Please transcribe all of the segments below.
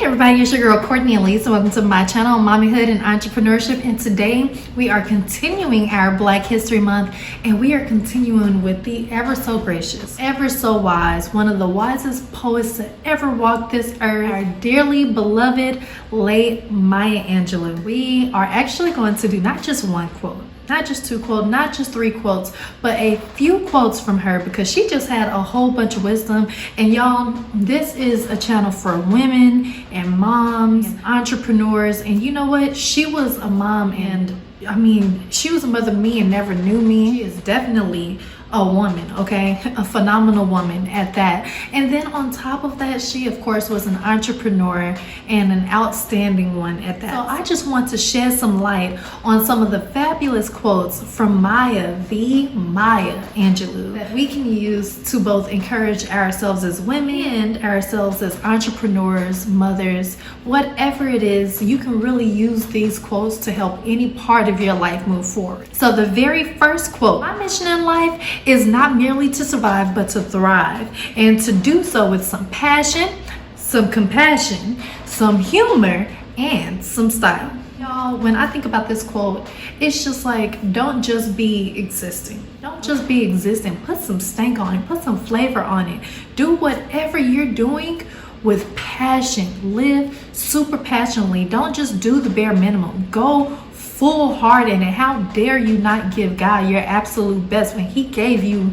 everybody, it's your girl Courtney Elise. Welcome to my channel, Mommyhood and Entrepreneurship. And today we are continuing our Black History Month, and we are continuing with the ever so gracious, ever so wise, one of the wisest poets to ever walk this earth, our dearly beloved late Maya Angelou. We are actually going to do not just one quote, not just two quotes, not just three quotes, but a few quotes from her, because she just had a whole bunch of wisdom. And y'all, this is a channel for women and moms and entrepreneurs. And you know what? She was a mom, and I mean, she was a mother to me and never knew me. She is definitely a woman, okay? A phenomenal woman at that. And then on top of that, she of course was an entrepreneur and an outstanding one at that. So I just want to shed some light on some of the fabulous quotes from Maya Angelou that we can use to both encourage ourselves as women and ourselves as entrepreneurs, mothers, whatever it is. You can really use these quotes to help any part of your life move forward. So the very first quote: my mission in life is not merely to survive, but to thrive, and to do so with some passion, some compassion, some humor, and some style. Y'all, when I think about this quote, it's just like, don't just be existing. Don't just be existing. Put some stank on it. Put some flavor on it. Do whatever you're doing with passion. Live super passionately. Don't just do the bare minimum. Go full heart in it. How dare you not give God your absolute best when He gave you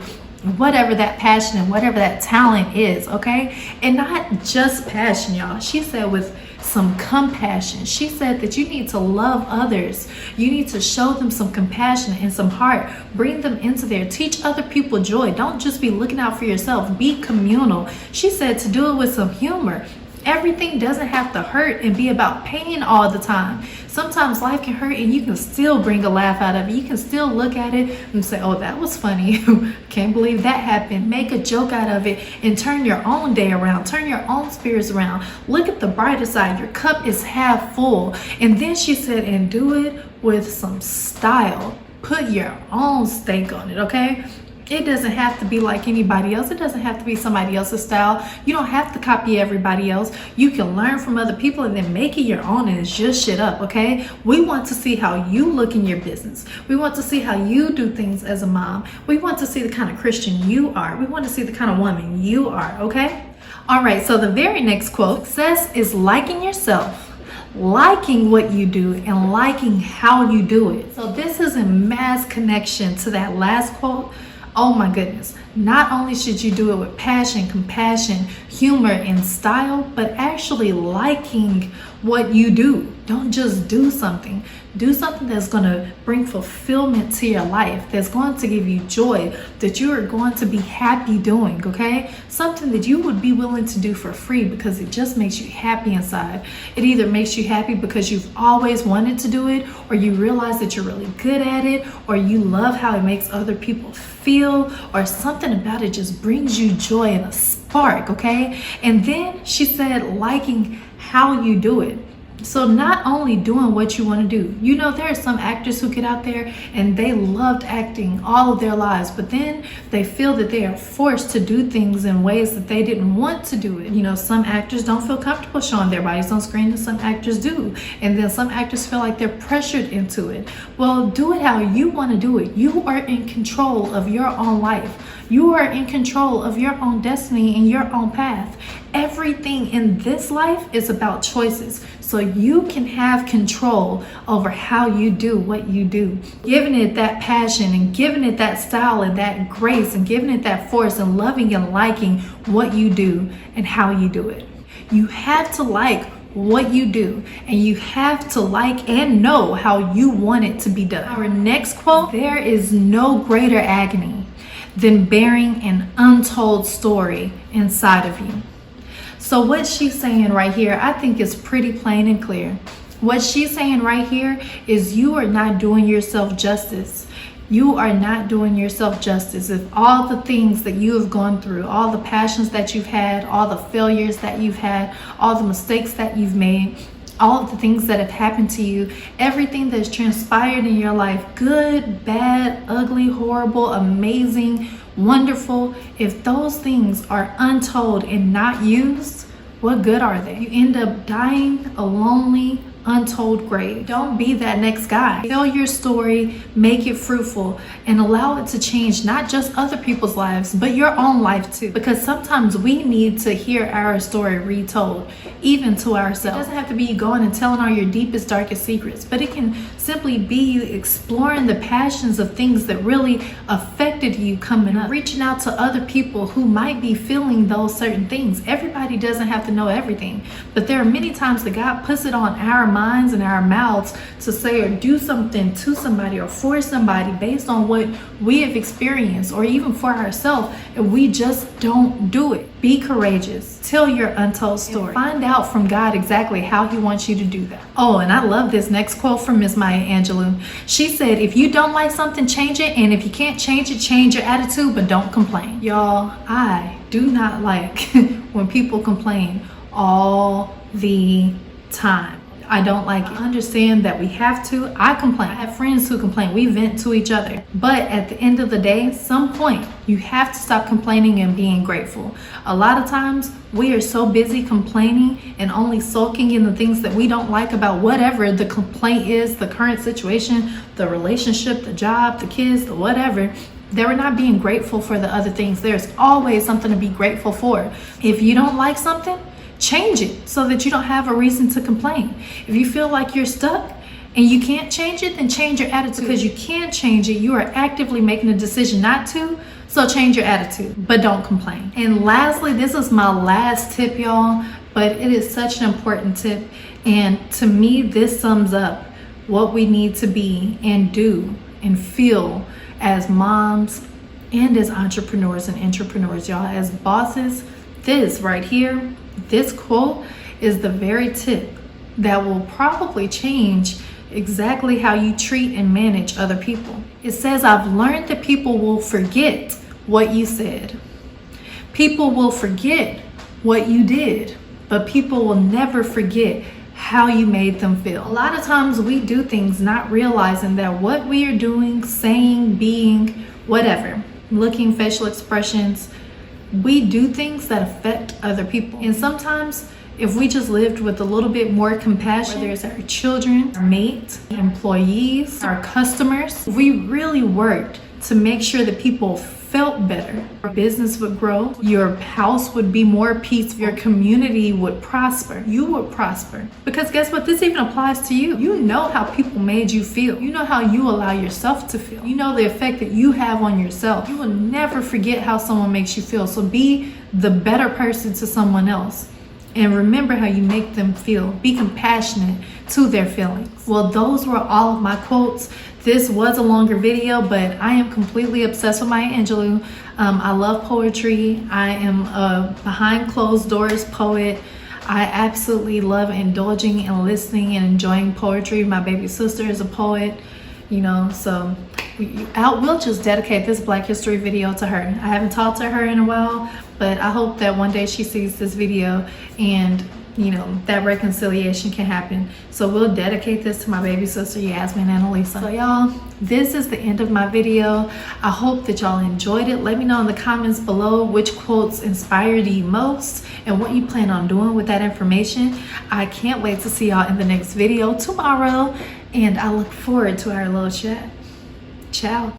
whatever that passion and whatever that talent is, okay? And not just passion, y'all. She said with some compassion. She said that you need to love others. You need to show them some compassion and some heart. Bring them into there. Teach other people joy. Don't just be looking out for yourself. Be communal. She said to do it with some humor. Everything doesn't have to hurt and be about pain all the time. Sometimes life can hurt and you can still bring a laugh out of it. You can still look at it and say, oh, that was funny. Can't believe that happened. Make a joke out of it and turn your own day around. Turn your own spirits around. Look at the brighter side. Your cup is half full. And then she said, and do it with some style. Put your own stank on it, okay? It doesn't have to be like anybody else. It doesn't have to be somebody else's style. You don't have to copy everybody else. You can learn from other people and then make it your own and just shit up, okay? We want to see how you look in your business. We want to see how you do things as a mom. We want to see the kind of Christian you are. We want to see the kind of woman you are, okay? All right, so the very next quote: success is liking yourself, liking what you do, and liking how you do it. So this is in mass connection to that last quote. Oh my goodness. Not only should you do it with passion, compassion, humor, and style, but actually liking what you do. Don't just do something. Do something that's going to bring fulfillment to your life, that's going to give you joy, that you are going to be happy doing, okay? Something that you would be willing to do for free because it just makes you happy inside. It either makes you happy because you've always wanted to do it, or you realize that you're really good at it, or you love how it makes other people feel, or something about it just brings you joy and a spark, okay? And then she said liking how you do it. So not only doing what you want to do. You know, there are some actors who get out there and they loved acting all of their lives, but then they feel that they are forced to do things in ways that they didn't want to do it. You know, some actors don't feel comfortable showing their bodies on screen, and some actors do. And then some actors feel like they're pressured into it. Well, do it how you want to do it. You are in control of your own life. You are in control of your own destiny and your own path. Everything in this life is about choices. So you can have control over how you do what you do. Giving it that passion and giving it that style and that grace and giving it that force and loving and liking what you do and how you do it. You have to like what you do, and you have to like and know how you want it to be done. Our next quote: there is no greater agony than bearing an untold story inside of you. So what she's saying right here, I think is pretty plain and clear. What she's saying right here is you are not doing yourself justice. You are not doing yourself justice if all the things that you have gone through, all the passions that you've had, all the failures that you've had, all the mistakes that you've made, all of the things that have happened to you, everything that's transpired in your life, good, bad, ugly, horrible, amazing, wonderful, if those things are untold and not used, what good are they? You end up dying a lonely, untold grave. Don't be that next guy. Tell your story, make it fruitful, and allow it to change not just other people's lives, but your own life too. Because sometimes we need to hear our story retold, even to ourselves. It doesn't have to be you going and telling all your deepest, darkest secrets, but it can simply be you exploring the passions of things that really affected you coming up, reaching out to other people who might be feeling those certain things. Everybody doesn't have to know everything, but there are many times that God puts it on our minds and our mouths to say or do something to somebody or for somebody based on what we have experienced, or even for ourselves, and we just don't do it. Be courageous. Tell your untold story. Find out from God exactly how He wants you to do that. Oh, and I love this next quote from Miss Maya Angelou. She said, if you don't like something, change it. And if you can't change it, change your attitude, but don't complain. Y'all, I do not like when people complain all the time. I don't like it. I understand that we have to. I complain. I have friends who complain. We vent to each other. But at the end of the day, some point, you have to stop complaining and being grateful. A lot of times, we are so busy complaining and only sulking in the things that we don't like about whatever the complaint is, the current situation, the relationship, the job, the kids, the whatever, that we're not being grateful for the other things. There's always something to be grateful for. If you don't like something, change it so that you don't have a reason to complain. If you feel like you're stuck and you can't change it, then change your attitude. Because you can't change it, you are actively making a decision not to, so change your attitude, but don't complain. And lastly, this is my last tip, y'all, but it is such an important tip, and to me, this sums up what we need to be and do and feel as moms and as entrepreneurs and intrapreneurs, y'all. As bosses, this right here, this quote is the very tip that will probably change exactly how you treat and manage other people. It says, I've learned that people will forget what you said. People will forget what you did, but people will never forget how you made them feel. A lot of times we do things not realizing that what we are doing, saying, being, whatever, looking, facial expressions, we do things that affect other people. And sometimes if we just lived with a little bit more compassion, whether it's our children, our mates, employees, our customers, we really worked to make sure that people felt better. Your business would grow, your house would be more peaceful, your community would prosper, you would prosper. Because guess what? This even applies to you. You know how people made you feel. You know how you allow yourself to feel. You know the effect that you have on yourself. You will never forget how someone makes you feel. So be the better person to someone else. And remember how you make them feel. Be compassionate to their feelings. Well, those were all of my quotes. This was a longer video, but I am completely obsessed with Maya Angelou. I love poetry. I am a behind closed doors poet. I absolutely love indulging and listening and enjoying poetry. My baby sister is a poet, you know, so we'll just dedicate this Black History video to her. I haven't talked to her in a while, but I hope that one day she sees this video and, you know, that reconciliation can happen. So we'll dedicate this to my baby sister, Yasmin Annalisa. So y'all, this is the end of my video. I hope that y'all enjoyed it. Let me know in the comments below which quotes inspired you most and what you plan on doing with that information. I can't wait to see y'all in the next video tomorrow, and I look forward to our little chat. Ciao.